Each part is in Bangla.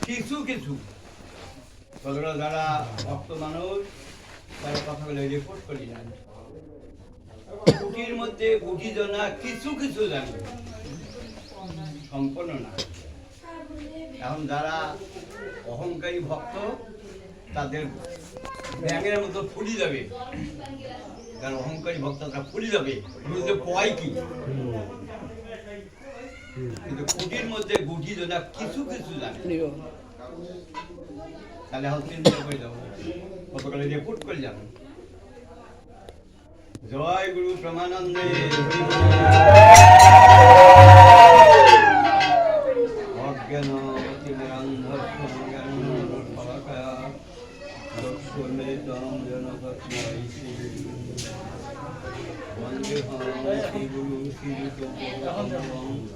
কিছু কিছু যারা ভক্ত মানুষ তারা কথাগুলো রিপোর্ট করি না, কুটির মধ্যে কুটি জনা কিছু কিছু জানে, সম্পূর্ণ না। এখন যারা অহংকারী ভক্ত তাদের ব্যাঙের মতো ফুলি যাবে, যারা অহংকারী ভক্ত তারা ফুলি যাবে, বুঝতে পয় কি। কিন্তু কুটির মধ্যে গুটি জনা কিছু কিছু জানে, তাহলে এখন চিন্তা করে যাবো, কতকালে রিপোর্ট করে যাবো। জয় গুরু প্রমানন্দে। অজ্ঞান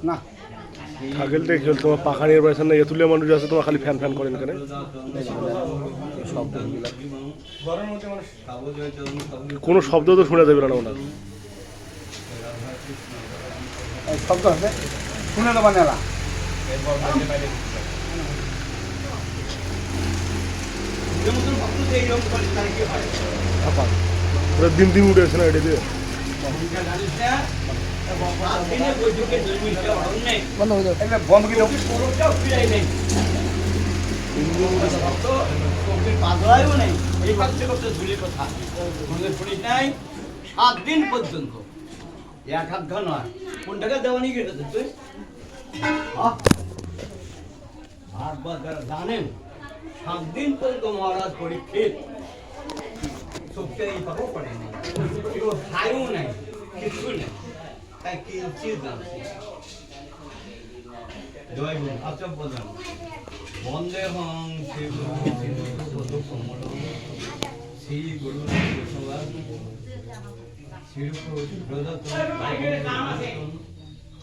না আগেল দেখি তোমার পাখা নিয়ে বেড়াচ্ছেন না, এতুলিয়া মানুষ আছে তোমার খালি ফ্যান ফ্যান করেন কেন? কোনো শব্দ তো শোনা যাবে না ওনার। শব্দ আছে শুনে নেবা নেলা দিন দিন উঠে আছে না এটা দিয়ে। সাত দিন পর্যন্ত এক হাত ঘর নয়, কোন টাকা দেওয়া নিয়ে গেছে তুই ভাগবত যারা জানেন, 7 দিন পর্যন্ত মহারাজ পরীক্ষিত চোখে এই পাবো পড়ে নেই, খায়ও নাই, কিছু নেই, তাই কিঞ্চিত জানছি। জয় গুরু আচম্য জান বন্দে হং শ্রী গুরু শ্রী গুরু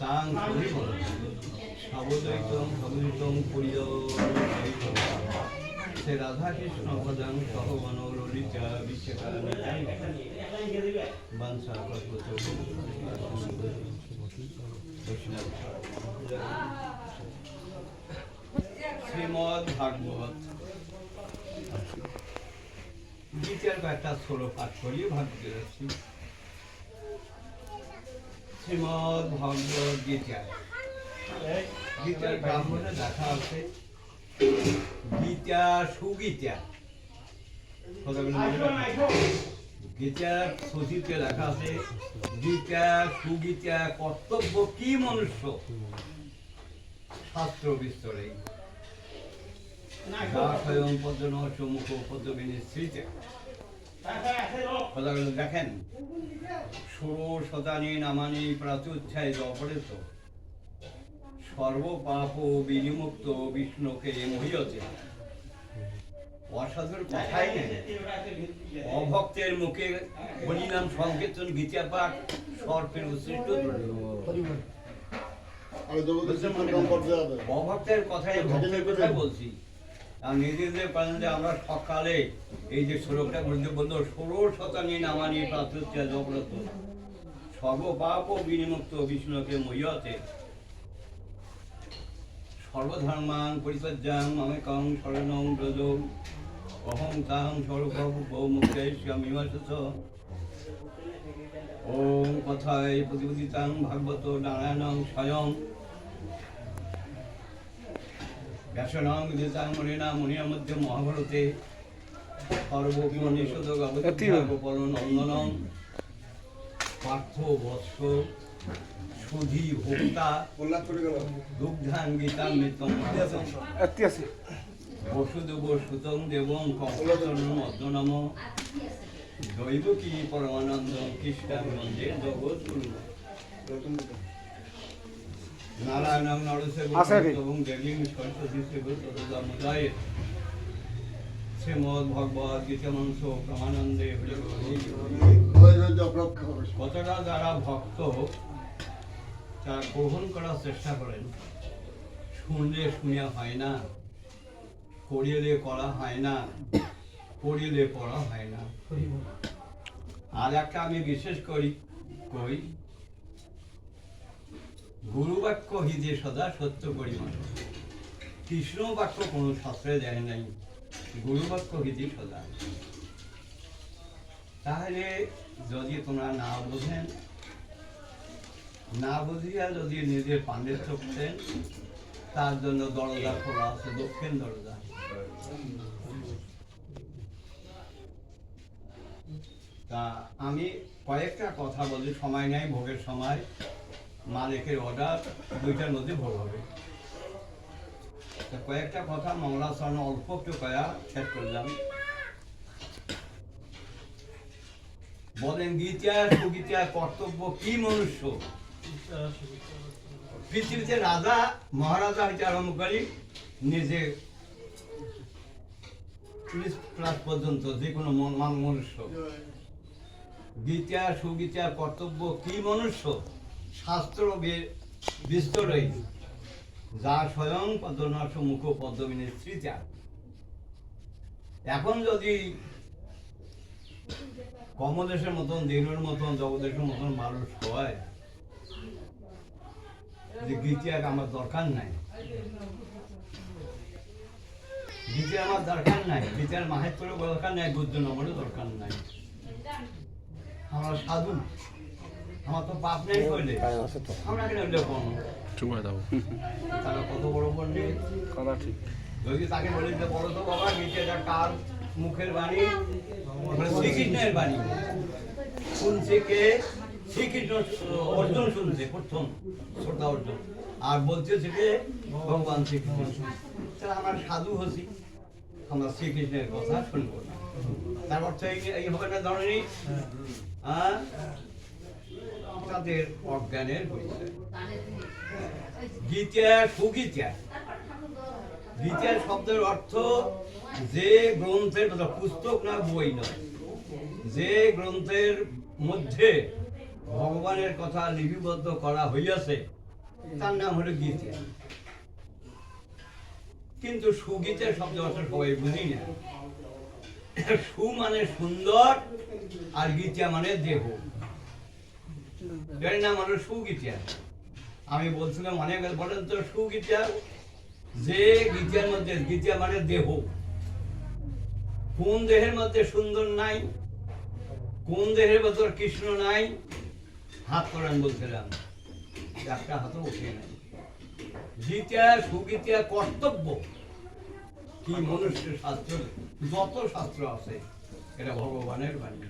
তাং সাবদৈতম সবদিতম প্রিয় সে রাধা কৃষ্ণ ভজাং সহবন ললিতা বিশ্বকা বাঞ্ছা শ্রীমদ ভাগবত গীতার কয়েকটা ষোলো পাঠ করিয়ে ভাগবত যাচ্ছি। শ্রীমদ ভাগবত গীতা, গীতার ব্রাহ্মণে দেখা আছে গীতা সুগীতা, গীতার সচিতে লেখা আছে গীতা সুগীতা কর্তব্য কি মনুষ্য শাস্ত্র বিস্তরে স্বয়ং পদ্ম সম্মুখ পদ্মবিনী স্মৃতি। দেখেন ষোড় শতানি নামানি প্রাচুচ্ছায় অপরেত সর্বপাপ বিনিমুক্ত বিষ্ণুকে মহিয়তে। অসাধুর কথাই নেই, অভক্তের মুখে হরিনাম সংকীর্তন গীতা পাঠ সর্পের উৎসৃষ্ট। অভক্তের কথাই ভক্তের কথাই বলছি। নিজেদের কারণ যে আমরা সকালে এই যে শ্লোকটা বন্ধু ষোড় শতানি নামানি প্রাচুচ্ছায় অপরেত সর্বপাপ বিনিমুক্ত বিষ্ণুকে মহিয়তে সর্বধর্মাং পরিত্যাজ্যাং মামেকং শরণং ব্রজ অহং তাং সর্বভৌমুক্তেষ্যামিমাসস। ওম কথায় প্রতিপদিতাং ভাগবত নারায়ণং স্বয়ং ব্যাসনং বিদিতাং মুনিনা মুনির মধ্যে মহাভারতে সর্বনিষদক অবতীর্ণ নন্দনং পার্থ বৎস সুধী ভোক্তা দুগ্ধান গীতা মৃতম বসুদেব সুতং দেবং কপলতনু মদ্যনম দৈবকী পরমানন্দ কৃষ্ণাং বন্দে জগৎগুরু। নারায়ণং নরসেবং দেবীং সরস্বতী সেবদামোদায় শ্রীমদ ভগবদ গীতা মংস প্রমানন্দে। কতটা যারা ভক্ত তারা গ্রহণ করার চেষ্টা করেন, শুনলে শুনিয়া হয় না, করিলে করা হয় না, পড়িলে পড়া হয় না। আর একটা আমি বিশেষ করি কই গুরু বাক্য হিদে সদা সত্য পরিমাণ। কৃষ্ণ বাক্য কোনো শাস্ত্রে দেয় নাই, গুরু বাক্য হিতি সদা। তাহলে যদি তোমরা না বোঝেন, না বুঝিয়া যদি নিজের পাণ্ডিত্য করেন, তার জন্য দরজা খোলা আছে, দক্ষিণ দরজা। তা আমি কয়েকটা কথা বলি, সময় নেই, ভোগের সময়, মালিকের অর্ডার, 2টার মধ্যে ভোগ হবে। তা কয়েকটা কথা মঙ্গলাচরণ অল্প একটু কয়া শেষ করলাম। বলেন গীতা সুগীতা কর্তব্য কি মনুষ্য? পৃথিবীতে রাজা মহারাজা হইতে আরম্ভ করি নিজে ক্লাস পর্যন্ত যে কোনো মনুষ্য, গীতা সুগীতা কর্তব্য কি মনুষ্য? শাস্ত্র বিস্তরই, যা স্বয়ং পদ্মনাশ মুখ পদ্মবিনী স্ত্রীতা। এখন যদি কমলেশের মতন, দিনের মতন, জগদেশের মতন মানুষ হয় যে গীতা আমার দরকার নাই, গীতা আমার দরকার নাই, গীতার মাহাত্ম্য দরকার নাই, বুদ্ধ নম্বরের দরকার নাই, আমরা সাধু, আমার তো পাপ নেই করলে আমরা কেন কোন তারা কত বড় পণ্ডিত। যদি তাকে বলি যে বলো তো বাবা গীতাটা কার মুখের বাণী? শ্রীকৃষ্ণের বাণী। শুনছে কে? শ্রীকৃষ্ণ। অর্জুন শুনছে প্রথম, শ্রদ্ধা অর্জুন, আর বলছে কে? ভগবান শ্রীকৃষ্ণ। তাহলে আমরা সাধু হচ্ছি, আমরা শ্রীকৃষ্ণের কথা শুনবো না। তার অর্থ এই হবে না ধরনের তাদের অজ্ঞানের পরিচয়। গীতা সুগীতা, গীতার শব্দের অর্থ যে গ্রন্থের, পুস্তক না বই নয়, যে গ্রন্থের মধ্যে ভগবানের কথা লিপিবদ্ধ করা হইয়াছে তার নাম হলো গীতা। কিন্তু সুগীতার শব্দ অর্থ সবাই বুঝি না। সু মানে সুন্দর, আর গীতা মানে দেহ, এর নাম হলো সুগীতা। আমি বলছিলাম অনেক, বলেন তো সুগীতা, যে গীতার মধ্যে, গীতা মানে দেহ, কোন দেহের মধ্যে সুন্দর নাই, কোন দেহের মধ্যে কৃষ্ণ নাই? হাত করেন বলছিলাম, একটা হাতও উঠে নাই। গীতা সুগীতা কর্তব্য কি মনুষ্য শাস্ত্র, যত শাস্ত্র আছে এটা ভগবানের বাণী।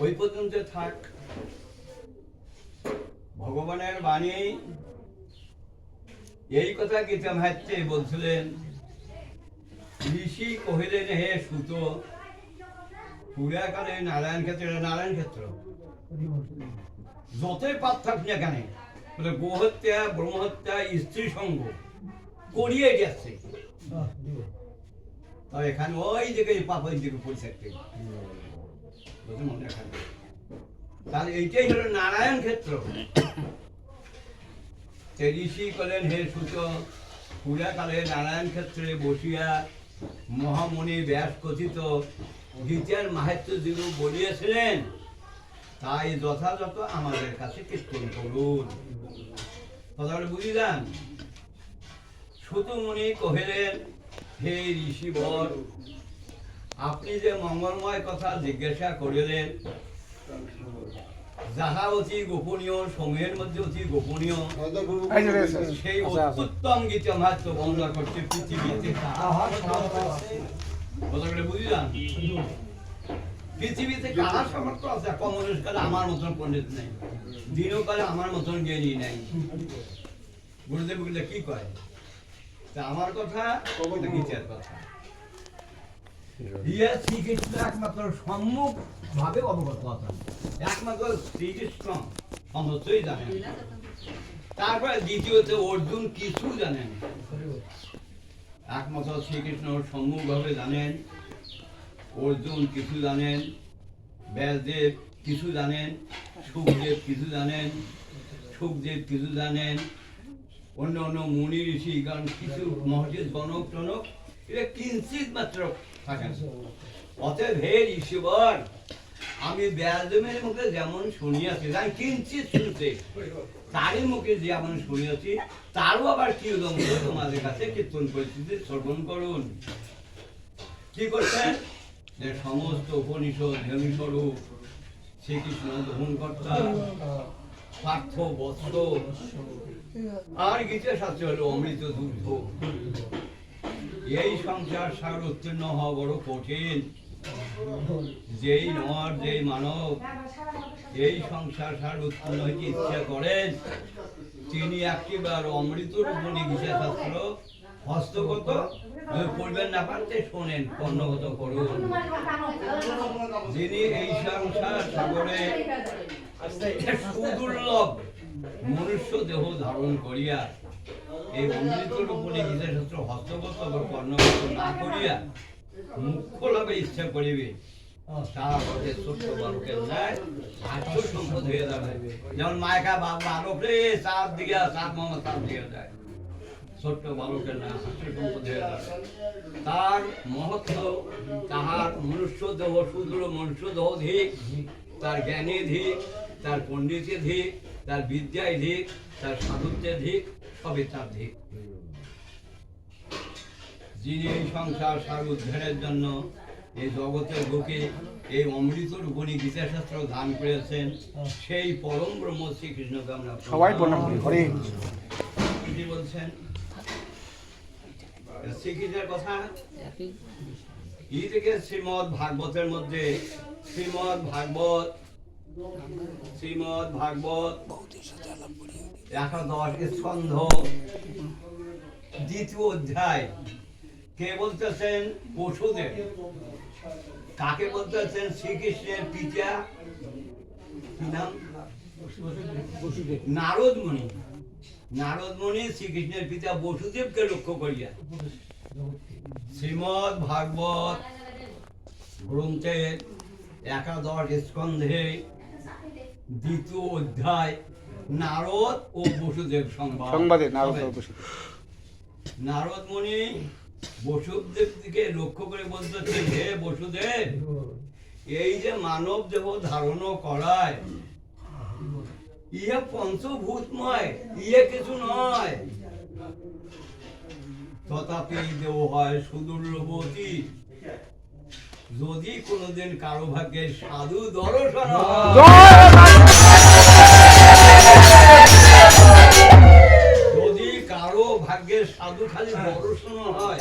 ওই পর্যন্ত থাক। ভগবানের বাণী এই কথা গীতা মাহাত্ম্যে বলছিলেন। ঋষি কহিলেন, হে সুত, পুরাকালে নারায়ণ ক্ষেত্র, নারায়ণ ক্ষেত্র যতই পাপ থাক না কেন, গোহত্যা, ব্রহ্মহত্যা, স্ত্রী সঙ্গ করিয়ে যাচ্ছে, এখানে ওই জায়গায় পাপ ওই দিকে পড়ে থাকতে মনে রাখেন। তাহলে এইটাই হলো নারায়ণ ক্ষেত্র। ঋষি কলেন, হে সুত, পুরাকালে নারায়ণ ক্ষেত্রে বসিয়া মহামণি ব্যাস কথিত গীতার মাহাত্ম্য যিনি বলিয়াছিলেন, তাই যথাযথ আমাদের কাছে কীর্তন করুন। কথাটা বুঝি যান। সুতমুনি কহিলেন, হে ঋষিবর, আপনি যে মঙ্গলময় কথা জিজ্ঞাসা করিলেন, যাহা অতি গোপনীয়, সময়ের মধ্যে অতি গোপনীয়, সেই উত্তম গীতা মাহাত্ম্য বর্ণনা করছে পৃথিবীতে। কথাগুলো বুঝলাম। পৃথিবীতে কার সামর্থ্য আছে? কমলেশ কালে আমার মতন পণ্ডিত নেই, দিনও কালে আমার মতন জ্ঞানী নাই। গুরুদেব বললে কি কয়? তা আমার কথা গীতার কথা। শ্রীকৃষ্ণ একমাত্র সম্মুখ ভাবে অবগত আছেন, একমাত্র শ্রীকৃষ্ণ সমস্তই জানেন। তারপরে দ্বিতীয়ত অর্জুন কিছু জানেন, একমাত্র শ্রীকৃষ্ণ সম্মুখ ভাবে জানেন, অর্জুন কিছু জানেন, ব্যাসদেব কিছু জানেন, সুখদেব কিছু জানেন, সুখদেব কিছু জানেন, অন্য অন্য মুনি ঋষিগণ কিছু, মহর্ষি জনক টনক এটা কিঞ্চিত মাত্র থাকেন। অতএব হে ঋষিবর, আমি ব্যাসদেবের মুখে যেমন শুনিয়াছি, কিঞ্চিত শুনতে তারই মুখে যে আমরা শুনেছি, তারও আবার কি উদম্ভ তোমাদের কাছে কীর্তন পরিস্থিতি শ্রবণ করুন। কি করছেন? যে সমস্ত উপনিষদ ধ্বনিস্বরূপ শ্রীকৃষ্ণ দহনকর্তা পার্থ বৎস আর গীতা শাস্ত্র হলো অমৃত দুগ্ধ। এই সংসার সাগর উত্তীর্ণ হওয়া বড় কঠিন। যেই নর যেই মানব এই সংসার সাগর উত্তীর্ণ হইতে ইচ্ছা করেন, তিনি একটিবার অমৃত রূপণী গীতা শাস্ত্র হস্তগত করবেন না পারতে শোনেন, কর্ণগত করুন। যিনি এই সংসার সাগরে সুদুর্লভ মনুষ্য দেহ ধারণ করিয়া এই অমৃত রূপণী গীতা শাস্ত্র হস্তগত বা কর্ণগত না করিয়া মুখ্য লাভে ইচ্ছা করিবে, তার পথে ছোট্ট বালকের ন্যায় আত্মসম্পদ হয়ে যাবে। যেমন মায়কা বালক রে চাঁদ দিয়া চাঁদ মামা চাঁদ দিয়া যায়, ছোট্ট বালকের ন্যায় আত্মসম্পদ হয়ে যাবে। তার মহত্ব, তাহার মনুষ্য দেহ সুদূর মনুষ্য দেহ ধিক, তার জ্ঞানী ধিক, তার পণ্ডিতে ধিক, তার বিদ্যায় ধিক, তার সাধুত্বে ধিক, সবই তার ধিক। যিনি এই সংসার সাগর উদ্ধারের জন্য এই জগতের বুকে এই অমৃত রূপণী গীতা শাস্ত্র দান করেছেন, সেই পরম ব্রহ্ম শ্রীকৃষ্ণকে আমরা সবাই প্রণাম করি। হরে কি বলছেন শ্রীকৃষ্ণের কথা? ই থেকে শ্রীমদ্ ভাগবতের মধ্যে শ্রীমদ্ ভাগবত 11 স্কন্ধ 2য় অধ্যায়। কে বলতেছেন? বসুদেব। কাকে বলতেছেন? শ্রীকৃষ্ণের পিতা, কি নাম? নারদ মুনি। নারদ মুনি শ্রীকৃষ্ণের পিতা বসুদেবকে লক্ষ্য করিয়া শ্রীমদ্ ভাগবত গ্রন্থের 11 স্কন্ধে 2য় অধ্যায় নারদ ও বসুদেব সংবাদে নারদ ও বসুদেব। নারদ মুনি বসুদেব দিকে লক্ষ্য করে বলতেছেন, হে বসুদেব, এই যে মানব দেহ ধারণ করায় ইয়ে পঞ্চভূতময়, ইয়ে কিছু নয়। তথাপি দেহ হয় সুদূরবর্তী। যদি কোনোদিন কারো ভাগ্যে সাধু দর্শন হয়, যদি কারো ভাগ্যের সাধু খালি দর্শন হয়,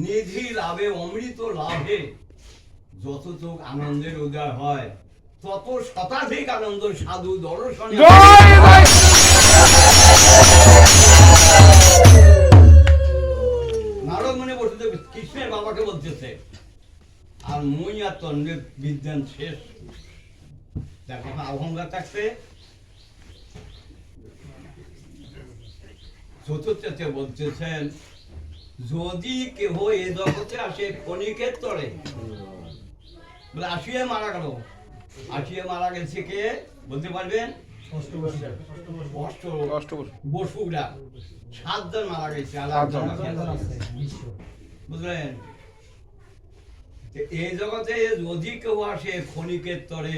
নিধি লাভে অমৃত লাভে যতটুক আনন্দের উদয় হয়, তত শতাধিক আনন্দ সাধু দর্শনে। নারদ মনে বসে কৃষ্ণের বাবাকে বলতেছে, আর মুই আর তন্ডে বিদ্যান শেষ। দেখো অহংকার থাকতে চতুর্থে বলতেছেন, যদি কেহ এ জগতে আসে ক্ষণিকের তরে, আসিয়ে মারা গেল। আসিয়ে মারা গেছে কে বলতে পারবেন? বসুরা 7 জন মারা গেছে, বুঝলেন? এই জগতে যদি কেউ আসে ক্ষণিকের তরে,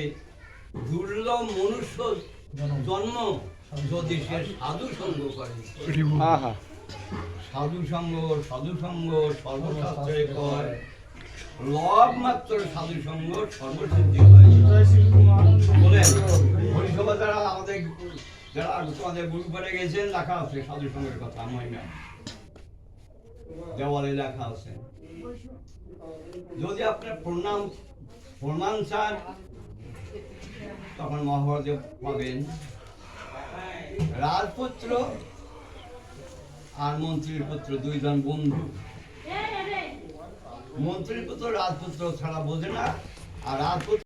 দুর্লভ মনুষ্য জন্ম যদি সে সাধু সঙ্গ করে, সাধু সঙ্গ সর্বশাস্ত্রে কয়, লব মাত্র সাধু সঙ্গ সর্বসিদ্ধি হয়। বলেন হরিসভা যারা তোমাদের গুরু করে গেছেন, লেখা আছে সাধু সঙ্গের কথা, মহিমা দেওয়ালে লেখা আছে। যদি আপনার প্রমাণ চান, তখন মহাভারতে পাবেন রাজপুত্র আর মন্ত্রীর পুত্র 2 জন বন্ধু। মন্ত্রীর পুত্র রাজপুত্র ছাড়া বোঝে না, আর রাজপুত্র